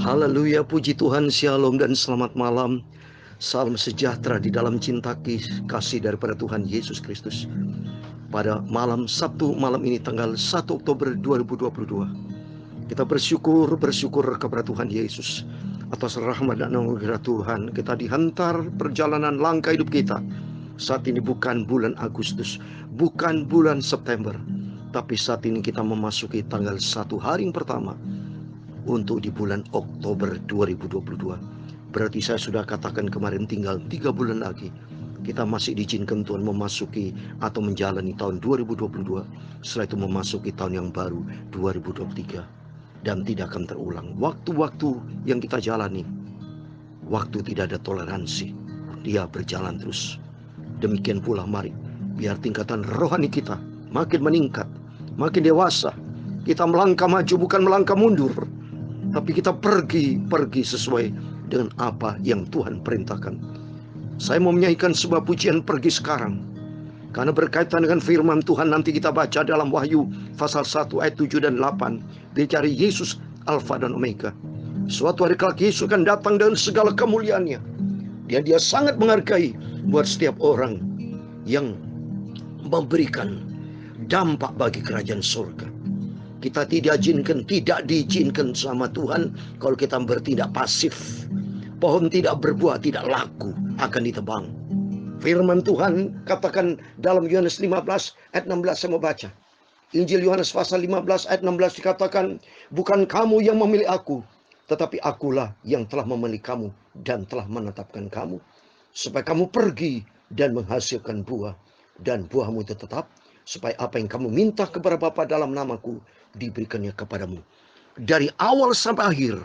Haleluya, puji Tuhan, shalom dan selamat malam. Salam sejahtera di dalam cinta kasih daripada Tuhan Yesus Kristus. Pada malam Sabtu malam ini tanggal 1 Oktober 2022. Kita bersyukur kepada Tuhan Yesus atas rahmat dan anugerah Tuhan. Kita dihantar perjalanan langkah hidup kita. Saat ini bukan bulan Agustus, bukan bulan September, tapi saat ini kita memasuki tanggal 1 hari yang pertama untuk di bulan Oktober 2022. Berarti saya sudah katakan kemarin tinggal 3 bulan lagi. Kita masih diizinkan Tuhan memasuki atau menjalani tahun 2022. Setelah itu memasuki tahun yang baru 2023. Dan tidak akan terulang. Waktu-waktu yang kita jalani, waktu tidak ada toleransi. Dia berjalan terus. Demikian pula mari, biar tingkatan rohani kita makin meningkat, makin dewasa. Kita melangkah maju bukan melangkah mundur, tapi kita pergi sesuai dengan apa yang Tuhan perintahkan. Saya mau menyanyikan sebuah pujian pergi sekarang, karena berkaitan dengan firman Tuhan. Nanti kita baca dalam Wahyu pasal 1 ayat 7 dan 8. Bicara Yesus Alfa dan Omega. Suatu hari kelak Yesus akan datang dengan segala kemuliaannya. Dia sangat menghargai buat setiap orang yang memberikan dampak bagi kerajaan surga. Kita tidak diizinkan sama Tuhan kalau kita bertindak pasif. Pohon tidak berbuah, tidak laku, akan ditebang. Firman Tuhan katakan dalam Yohanes 15 ayat 16, saya mau baca. Injil Yohanes pasal 15 ayat 16 dikatakan, bukan kamu yang memilih aku, tetapi akulah yang telah memilih kamu dan telah menetapkan kamu, supaya kamu pergi dan menghasilkan buah, dan buahmu itu tetap, supaya apa yang kamu minta kepada Bapa dalam namaku diberikannya kepadamu. Dari awal sampai akhir,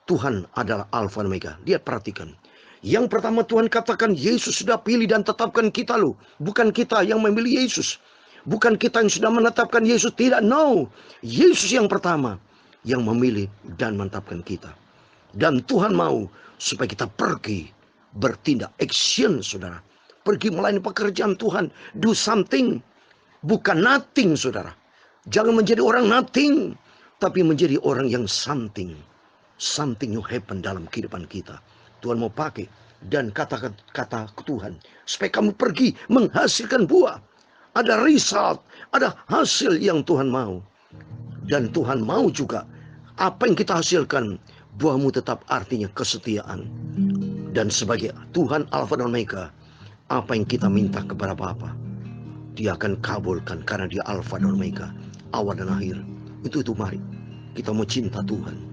Tuhan adalah Alfa dan Omega. Lihat, perhatikan. Yang pertama Tuhan katakan Yesus sudah pilih dan tetapkan kita loh. Bukan kita yang memilih Yesus. Bukan kita yang sudah menetapkan Yesus. Tidak, no. Yesus yang pertama yang memilih dan menetapkan kita. Dan Tuhan mau supaya kita pergi bertindak, action, saudara. Pergi melayani pekerjaan Tuhan. Do something. Bukan nothing, saudara. Jangan menjadi orang nothing, tapi menjadi orang yang something. Something new happen dalam kehidupan kita. Tuhan mau pakai dan kata Tuhan supaya kamu pergi menghasilkan buah. Ada result, ada hasil yang Tuhan mau. Dan Tuhan mau juga apa yang kita hasilkan, buahmu tetap, artinya kesetiaan. Dan sebagai Tuhan Alfa dan Omega, apa yang kita minta kepada Bapa, Dia akan kabulkan karena Dia Alfa dan Omega, awal dan akhir. Itu mari kita mau cinta Tuhan.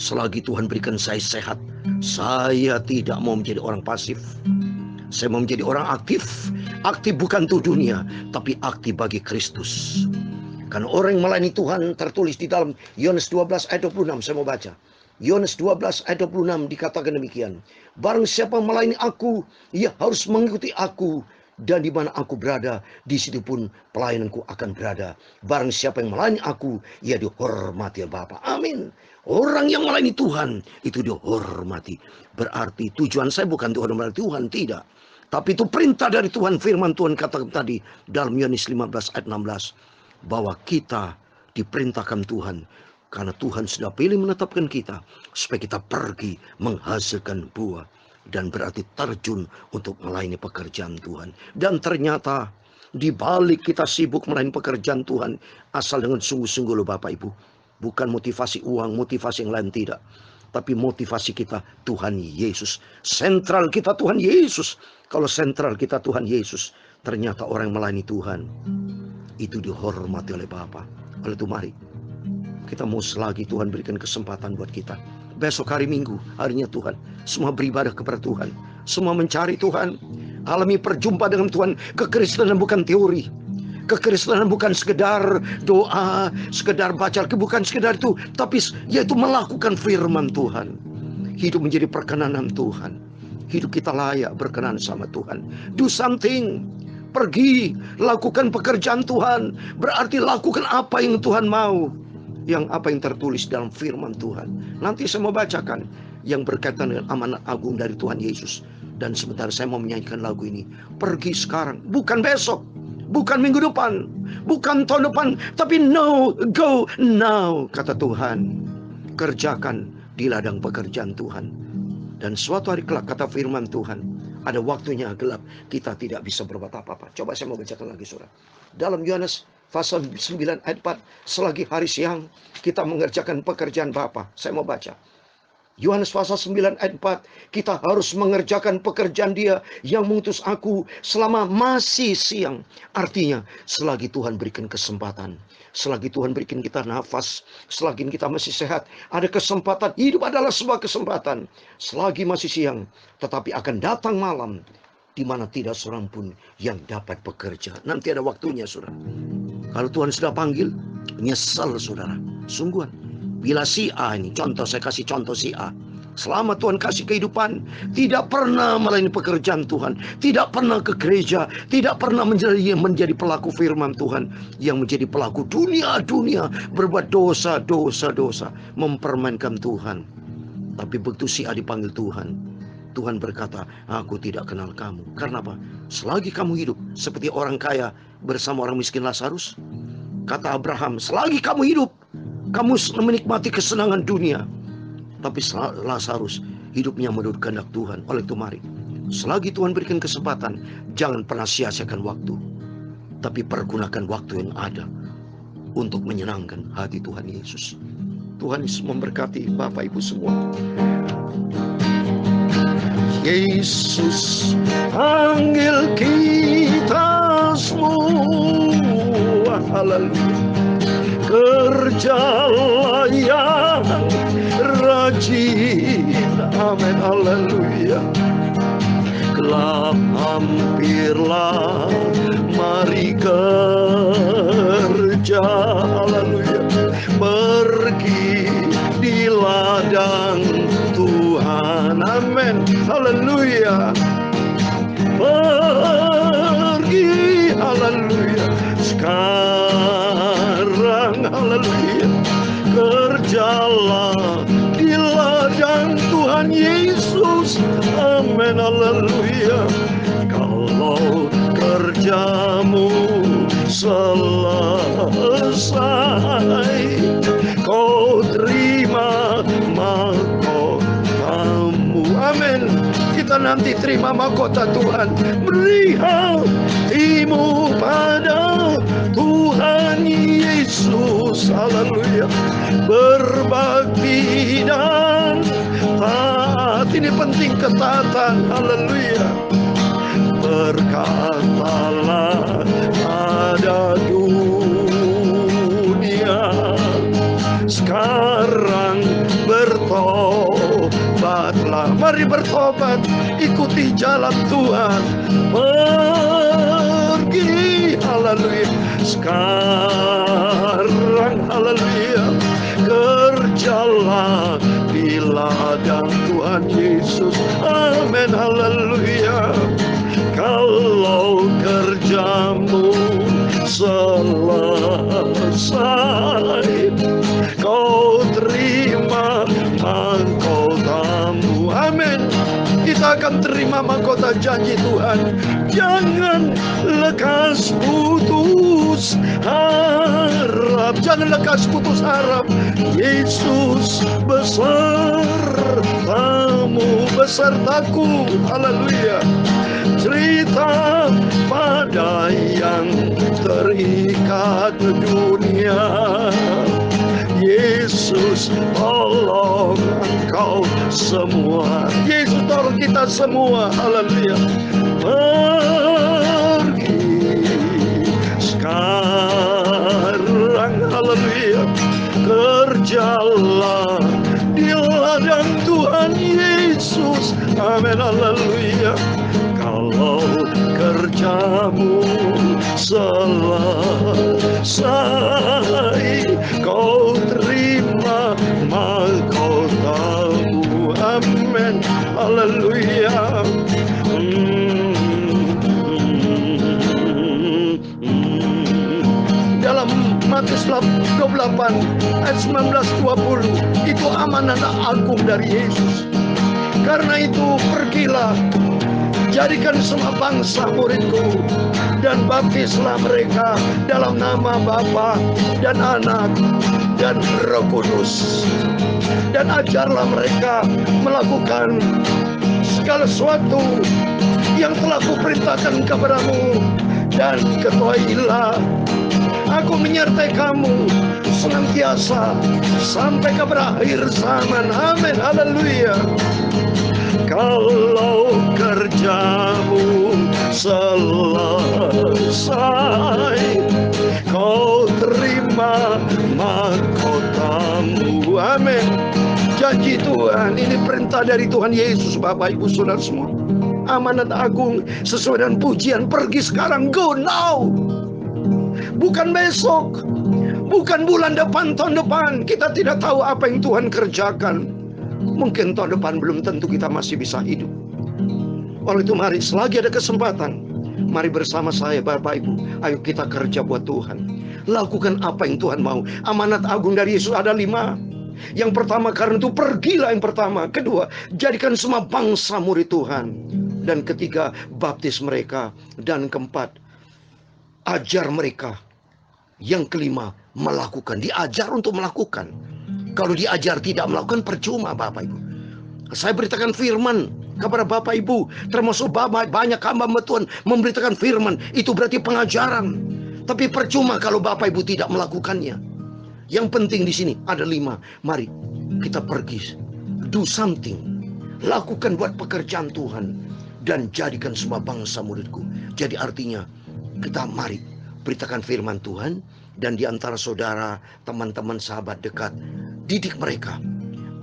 Selagi Tuhan berikan saya sehat, saya tidak mau menjadi orang pasif. Saya mau menjadi orang aktif. Aktif bukan untuk dunia, tapi aktif bagi Kristus. Karena orang yang melayani Tuhan tertulis di dalam Yohanes 12 ayat 26. Saya mau baca. Yohanes 12 ayat 26 dikatakan demikian. Barang siapa melayani aku, ia harus mengikuti aku. Dan di mana aku berada, di situ pun pelayananku akan berada. Barang siapa yang melayani aku, ia dihormati oleh Bapa. Amin. Orang yang melayani Tuhan, itu dihormati. Berarti tujuan saya bukan untuk hormati Tuhan, tidak. Tapi itu perintah dari Tuhan. Firman Tuhan katakan tadi dalam Yohanes 15 ayat 16. Bahwa kita diperintahkan Tuhan. Karena Tuhan sudah pilih menetapkan kita. Supaya kita pergi menghasilkan buah. Dan berarti terjun untuk melayani pekerjaan Tuhan. Dan ternyata di balik kita sibuk melayani pekerjaan Tuhan, asal dengan sungguh-sungguh loh Bapak Ibu. Bukan motivasi uang, motivasi yang lain, tidak. Tapi motivasi kita Tuhan Yesus. Sentral kita Tuhan Yesus. Kalau sentral kita Tuhan Yesus, ternyata orang yang melayani Tuhan itu dihormati oleh Bapa. Oleh itu mari kita mau selagi Tuhan berikan kesempatan buat kita. Besok hari Minggu, harinya Tuhan. Semua beribadah kepada Tuhan. Semua mencari Tuhan. Alami perjumpaan dengan Tuhan. Kekristenan bukan teori. Kekristenan bukan sekedar doa, sekedar baca, bukan sekedar itu. Tapi yaitu melakukan firman Tuhan. Hidup menjadi perkenanan Tuhan. Hidup kita layak berkenan sama Tuhan. Do something. Pergi, lakukan pekerjaan Tuhan. Berarti lakukan apa yang Tuhan mau. Yang apa yang tertulis dalam firman Tuhan. Nanti saya mau bacakan yang berkaitan dengan amanat agung dari Tuhan Yesus. Dan sebentar saya mau menyanyikan lagu ini. Pergi sekarang, bukan besok, bukan minggu depan, bukan tahun depan, tapi no, go now, kata Tuhan. Kerjakan di ladang pekerjaan Tuhan. Dan suatu hari kelak, kata firman Tuhan, ada waktunya gelap, kita tidak bisa berbuat apa-apa. Coba saya mau bacakan lagi, saudara. Dalam Yohanes pasal 9 ayat 4, selagi hari siang kita mengerjakan pekerjaan Bapa. Saya mau baca. Yohanes pasal 9 ayat 4, kita harus mengerjakan pekerjaan Dia yang mengutus aku selama masih siang. Artinya, selagi Tuhan berikan kesempatan, selagi Tuhan berikan kita nafas, selagi kita masih sehat, ada kesempatan. Hidup adalah sebuah kesempatan. Selagi masih siang, tetapi akan datang malam di mana tidak seorang pun yang dapat bekerja. Nanti ada waktunya, saudara. Kalau Tuhan sudah panggil, nyesal, saudara. Sungguhan. Bila si A ini, contoh, saya kasih contoh si A. Selama Tuhan kasih kehidupan, tidak pernah melayani pekerjaan Tuhan, tidak pernah ke gereja, tidak pernah menjadi pelaku firman Tuhan, yang menjadi pelaku dunia, berbuat dosa, mempermainkan Tuhan. Tapi begitu si A dipanggil Tuhan, Tuhan berkata, aku tidak kenal kamu. Karena apa? Selagi kamu hidup seperti orang kaya bersama orang miskin Lazarus, kata Abraham, selagi kamu hidup, kamu menikmati kesenangan dunia. Tapi Lazarus hidupnya menurut kehendak Tuhan. Oleh itu mari, selagi Tuhan berikan kesempatan, jangan pernah sia-siakan waktu, tapi pergunakan waktu yang ada untuk menyenangkan hati Tuhan Yesus. Tuhan Yesus memberkati Bapak Ibu semua. Yesus panggil kita semua. Haleluya. Kerjalah yang rajin. Amin. Haleluya. Gelap hampirlah, mari kerja. Haleluya. Pergi di ladang Tuhan. Amin. Haleluya. Pergi. Haleluya. Sekarang, haleluya, kerjalah di ladang Tuhan Yesus. Amin. Haleluya. Kalau kerjamu selesai, kau terima mahkotamu. Amin. Kita nanti terima mahkota Tuhan. Beri hatimu pada Tuhan Yesus. Haleluya. Berbakti dan taat. Ini penting, ketaatan. Haleluya. Berkatalah pada dunia, sekarang bertobatlah. Mari bertobat, ikuti jalan Tuhan. Pergi, haleluya. Sekarang, haleluya, kerjalah di ladang Tuhan Yesus. Amin. Haleluya. Kalau kerjamu selesai, kau terima mahkotamu. Amin. Kita akan terima mahkota janji Tuhan. Jangan lekas putus harap. Jangan lekas putus harap. Yesus besertamu, besertaku. Haleluya. Cerita pada yang terikat dunia, Yesus tolong engkau semua. Yesus tolong kita semua. Haleluya. Pergi sekarang, haleluya, kerjalah di ladang Tuhan Yesus. Amin. Haleluya. Kalau kerjamu selesai, kau terima mahkotamu. Amin. Haleluya. Dalam Matius 28 ayat 19-20, itu amanat agung dari Yesus. Karena itu pergilah, Jadikan semua bangsa muridku, dan baptislah mereka dalam nama Bapa dan Anak dan Roh Kudus. Dan ajarlah mereka melakukan segala sesuatu yang telah kuperintahkan kepadamu. Dan ketahuilah, aku menyertai kamu senantiasa sampai kepada akhir zaman. Amin. Haleluya. Kalau kerjamu selesai, kau terima mahkotamu. Amin. Janji Tuhan, ini perintah dari Tuhan Yesus. Bapak Ibu Saudara semua, amanat agung sesuai dengan pujian. Pergi sekarang, go now. Bukan besok, bukan bulan depan, tahun depan. Kita tidak tahu apa yang Tuhan kerjakan. Mungkin tahun depan belum tentu kita masih bisa hidup. Oleh itu mari, selagi ada kesempatan, mari bersama saya Bapak Ibu, ayo kita kerja buat Tuhan. Lakukan apa yang Tuhan mau. Amanat agung dari Yesus ada 5. Yang pertama, karena itu pergilah yang pertama. Kedua, jadikan semua bangsa murid Tuhan. Dan ketiga, baptis mereka. Dan keempat, ajar mereka. Yang kelima, melakukan. Diajar untuk melakukan. Kalau diajar tidak melakukan, percuma Bapak Ibu. Saya beritakan firman kepada Bapak Ibu, termasuk banyak hamba Tuhan memberitakan firman. Itu berarti pengajaran. Tapi percuma kalau Bapak Ibu tidak melakukannya. Yang penting di sini ada 5. Mari kita pergi, do something, lakukan buat pekerjaan Tuhan, dan jadikan semua bangsa muridku. Jadi artinya kita mari beritakan firman Tuhan, dan di antara saudara, teman-teman, sahabat dekat, didik mereka,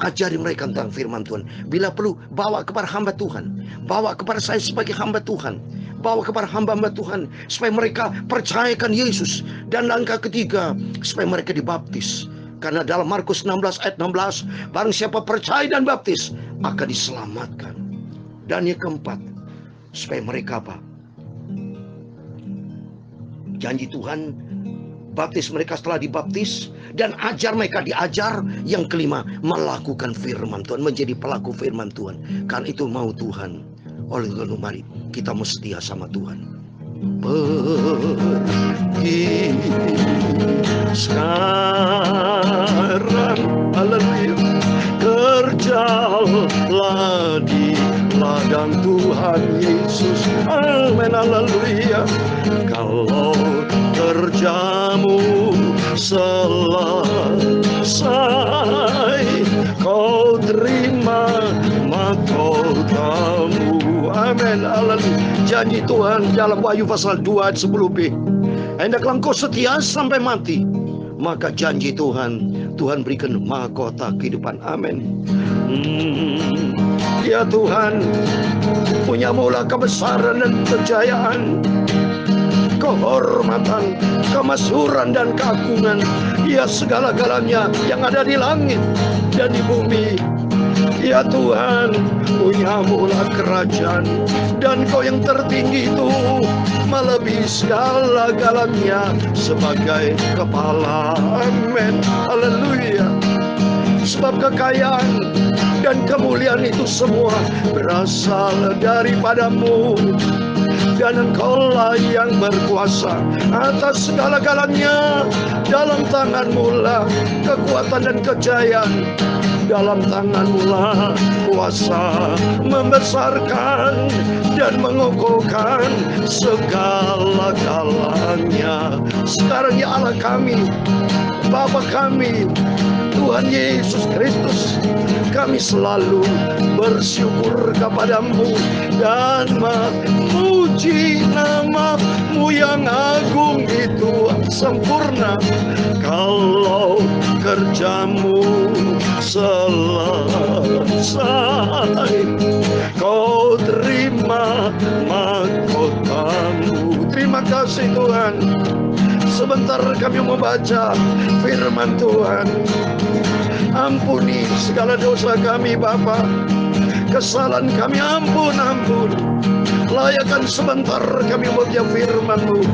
ajari mereka tentang firman Tuhan. Bila perlu, bawa kepada hamba Tuhan, bawa kepada saya sebagai hamba Tuhan, bawa kepada hamba-hamba Tuhan, supaya mereka percayakan Yesus. Dan langkah ketiga, supaya mereka dibaptis. Karena dalam Markus 16 ayat 16, barang siapa percaya dan baptis akan diselamatkan. Dan yang keempat, supaya mereka apa? Janji Tuhan, baptis mereka setelah dibaptis, dan ajar mereka diajar. Yang kelima, melakukan firman Tuhan, menjadi pelaku firman Tuhan. Karena itu mau Tuhan. Oleh itu mari kita setia sama Tuhan. Pergi sekarang, haleluya, kerjalah di ladang Tuhan Yesus. Amin, haleluya. Kalau kerjamu selesai, kau terima mahkotamu. Amin, haleluya. Janji Tuhan dalam Wahyu pasal 2 ayat 10b, hendaklah engkau setia sampai mati, maka janji Tuhan, Tuhan berikan mahkota kehidupan. Amin. Ya Tuhan, punya mula kebesaran dan kejayaan, kehormatan, kemasyhuran dan keagungan. Ya segala-galanya yang ada di langit dan di bumi. Ya Tuhan, punya mula kerajaan, dan Kau yang tertinggi itu melebihi segala-galanya sebagai kepala. Amin, haleluya. Sebab kekayaan dan kemuliaan itu semua berasal daripada-Mu, dan Engkau-lah yang berkuasa atas segala-galanya. Dalam tangan-Mu lah kekuatan dan kejayaan, dalam tangan-Mu lah kuasa membesarkan dan mengokohkan segala-galanya. Sekarang ya Allah kami, Bapa kami, Tuhan Yesus Kristus, kami selalu bersyukur kepada-Mu dan memuji nama-Mu yang agung itu sempurna. Kalau kerja-Mu selesai, Kau terima mahkota-Mu. Terima kasih Tuhan. Sebentar kami membaca firman Tuhan. Ampuni segala dosa kami Bapa, kesalahan kami ampun. Layakkan sebentar kami membaca firman-Mu.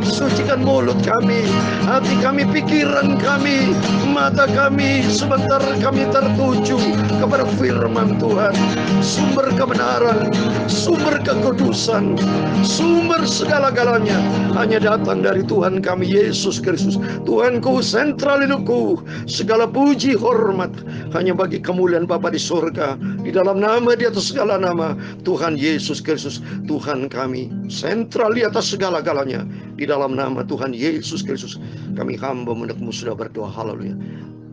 Sucikan mulut kami, hati kami, pikiran kami, mata kami. Sebentar kami tertuju kepada firman Tuhan, sumber kebenaran, sumber kekudusan, sumber segala-galanya hanya datang dari Tuhan kami Yesus Kristus. Tuhanku, sentral hidupku, segala puji hormat hanya bagi kemuliaan Bapa di surga, di dalam nama di atas segala nama, Tuhan Yesus Kristus. Tuhan kami, sentral di atas segala-galanya, di dalam nama Tuhan Yesus Kristus kami hamba mendekat-Mu sudah berdoa. Haleluya,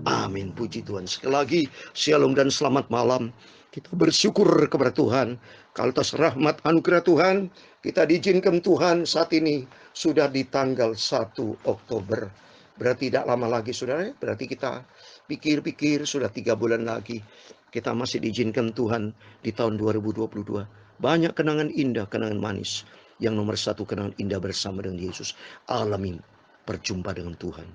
amin. Puji Tuhan. Sekali lagi shalom dan selamat malam. Kita bersyukur kepada Tuhan kalau atas rahmat anugerah Tuhan, kita diizinkan Tuhan saat ini sudah di tanggal 1 Oktober. Berarti tidak lama lagi, saudara. Berarti kita pikir-pikir sudah 3 bulan lagi kita masih diizinkan Tuhan di tahun 2022. Banyak kenangan indah, kenangan manis. Yang nomor 1, kenangan indah bersama dengan Yesus. Alami berjumpa dengan Tuhan,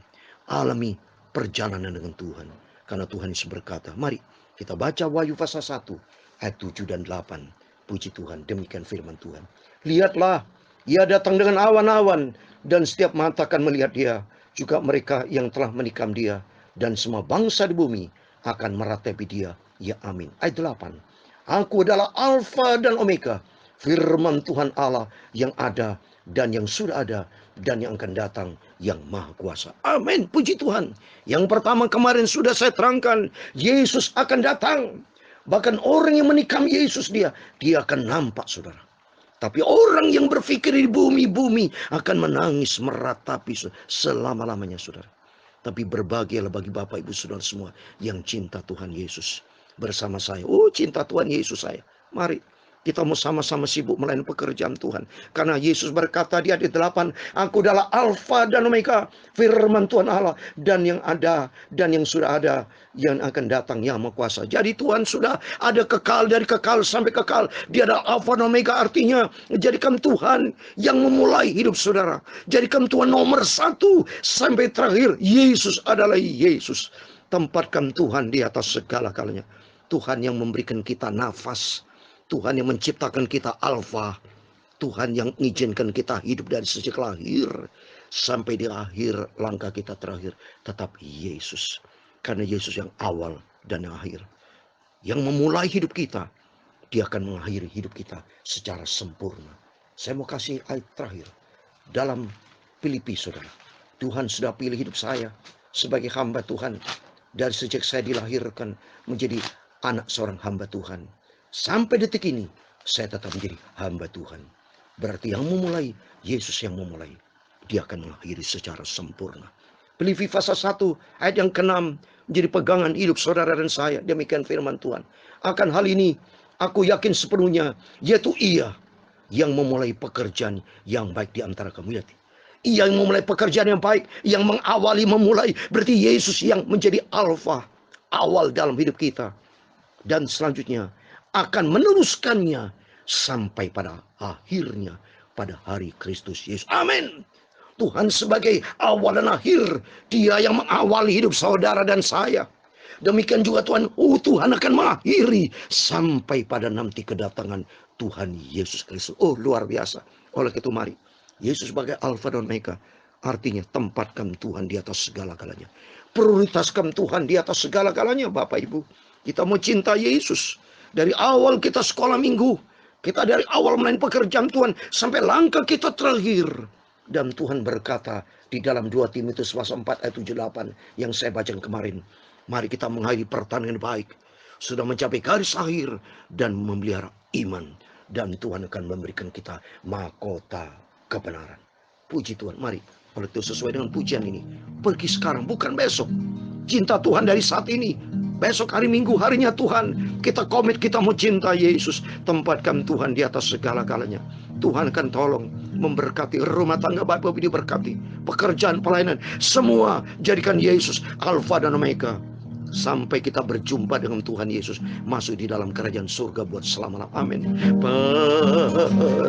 alami perjalanan dengan Tuhan. Karena Tuhan Yesus berkata, mari kita baca Wahyu pasal 1 ayat 7 dan 8. Puji Tuhan, demikian firman Tuhan. Lihatlah, ia datang dengan awan-awan, dan setiap mata akan melihat dia, juga mereka yang telah menikam dia, dan semua bangsa di bumi akan meratapi dia. Ya amin. Ayat 8. Aku adalah Alfa dan Omega, firman Tuhan Allah yang ada dan yang sudah ada dan yang akan datang, yang maha kuasa. Amin. Puji Tuhan. Yang pertama kemarin sudah saya terangkan, Yesus akan datang. Bahkan orang yang menikam Yesus dia akan nampak, saudara. Tapi orang yang berpikir di bumi akan menangis meratapi selama-lamanya, saudara. Tapi berbahagialah bagi Bapak Ibu Saudara semua yang cinta Tuhan Yesus bersama saya. Oh, cinta Tuhan Yesus saya. Mari kita mau sama-sama sibuk melayani pekerjaan Tuhan. Karena Yesus berkata di ayat 8, aku adalah Alfa dan Omega, firman Tuhan Allah, dan yang ada dan yang sudah ada, yang akan datang, yang maha kuasa. Jadi Tuhan sudah ada kekal, dari kekal sampai kekal. Dia adalah Alfa dan Omega, artinya jadikan Tuhan yang memulai hidup saudara. Jadikan Tuhan nomor 1 sampai terakhir. Yesus adalah Yesus. Tempatkan Tuhan di atas segala-galanya. Tuhan yang memberikan kita nafas, Tuhan yang menciptakan kita Alfa, Tuhan yang mengizinkan kita hidup dari sejak lahir sampai di akhir langkah kita terakhir, tetap Yesus. Karena Yesus yang awal dan yang akhir, yang memulai hidup kita, dia akan mengakhiri hidup kita secara sempurna. Saya mau kasih ayat terakhir dalam Filipi, saudara. Tuhan sudah pilih hidup saya sebagai hamba Tuhan. Dari sejak saya dilahirkan menjadi anak seorang hamba Tuhan, sampai detik ini saya tetap menjadi hamba Tuhan. Berarti yang memulai, Yesus yang memulai, dia akan mengakhiri secara sempurna. Filipi pasal 1 ayat yang ke-6 menjadi pegangan hidup saudara dan saya. Demikian firman Tuhan. Akan hal ini aku yakin sepenuhnya, yaitu Ia yang memulai pekerjaan yang baik di antara kamu. Lihat, Ia yang memulai pekerjaan yang baik, yang mengawali, memulai. Berarti Yesus yang menjadi Alfa, awal dalam hidup kita. Dan selanjutnya akan meneruskannya sampai pada akhirnya, pada hari Kristus Yesus. Amin. Tuhan sebagai awal dan akhir, dia yang mengawali hidup saudara dan saya. Demikian juga Tuhan, Tuhan akan mengakhiri sampai pada nanti kedatangan Tuhan Yesus Kristus. Oh, luar biasa. Oleh itu mari, Yesus sebagai Alfa dan Omega, artinya tempatkan Tuhan di atas segala-galanya. Prioritaskan Tuhan di atas segala-galanya, Bapak Ibu. Kita mau cinta Yesus. Dari awal kita sekolah minggu, kita dari awal melayani pekerjaan Tuhan sampai langkah kita terakhir. Dan Tuhan berkata di dalam 2 Timotius pasal 4 ayat 7-8 yang saya baca kemarin, mari kita mengakhiri pertandingan baik, sudah mencapai garis akhir dan memelihara iman, dan Tuhan akan memberikan kita mahkota kebenaran. Puji Tuhan. Mari, kalau itu sesuai dengan pujian ini, pergi sekarang, bukan besok. Cinta Tuhan dari saat ini. Besok hari Minggu, harinya Tuhan. Kita komit, kita mau cinta Yesus. Tempatkan Tuhan di atas segala-galanya. Tuhan akan tolong memberkati rumah tangga Bapak Ibu, diberkati pekerjaan, pelayanan, semua jadikan Yesus Alfa dan Omega sampai kita berjumpa dengan Tuhan Yesus, masuk di dalam kerajaan surga buat selama-lamanya. Amin. Pergi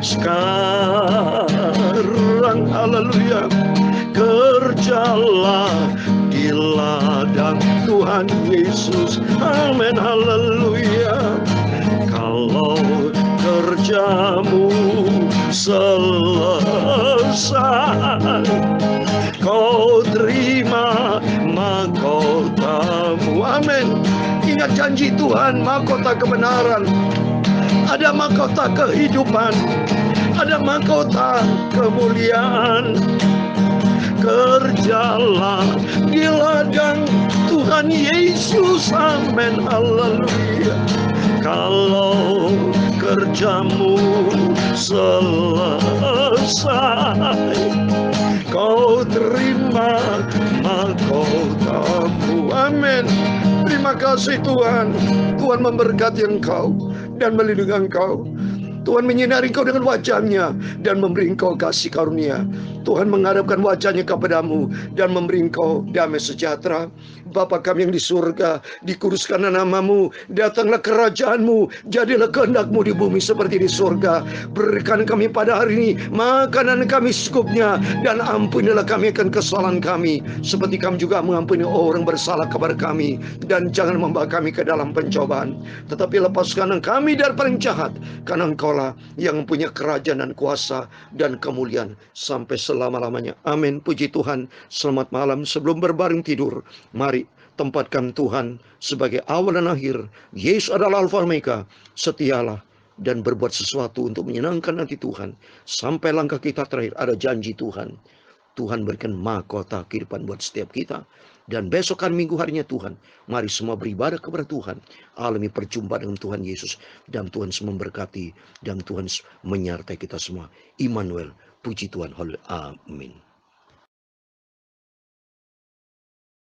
sekarang, haleluya, kerjalah di ladang Tuhan Yesus. Amin, haleluya. Kalau kerjamu selesai. Kau terima mahkotamu. Amin. Ingat janji Tuhan, mahkota kebenaran. Ada mahkota kehidupan, ada mahkota kemuliaan. Kerjalah di ladang Tuhan Yesus, amin, haleluya. Kalau kerjamu selesai, kau terima mahkotamu, amin. Terima kasih Tuhan. Tuhan memberkati engkau dan melindungi engkau. Tuhan menyinari engkau dengan wajah-Nya dan memberi engkau kasih karunia. Tuhan menghadapkan wajah-Nya kepadamu dan memberi engkau damai sejahtera. Bapa kami yang di surga, dikuduskanlah namamu, datanglah kerajaan-Mu, jadilah kehendak-Mu di bumi seperti di surga. Berikan kami pada hari ini makanan kami secukupnya, dan ampunilah kami akan kesalahan kami, seperti kami juga mengampuni orang bersalah kepada kami. Dan jangan membawa kami ke dalam pencobaan, tetapi lepaskan kami dari paling jahat, karena Engkaulah yang mempunyai kerajaan dan kuasa dan kemuliaan sampai selama-lamanya. Amin. Puji Tuhan. Selamat malam. Sebelum berbaring tidur, mari tempatkan Tuhan sebagai awal dan akhir. Yesus adalah Alfa Omega. Setialah dan berbuat sesuatu untuk menyenangkan hati Tuhan. Sampai langkah kita terakhir, ada janji Tuhan. Tuhan berikan mahkota kehidupan buat setiap kita. Dan besok kan minggu harinya Tuhan, mari semua beribadah kepada Tuhan, alami perjumpaan dengan Tuhan Yesus, dan Tuhan memberkati, dan Tuhan menyertai kita semua. Immanuel, puji Tuhan, haleluya, amin.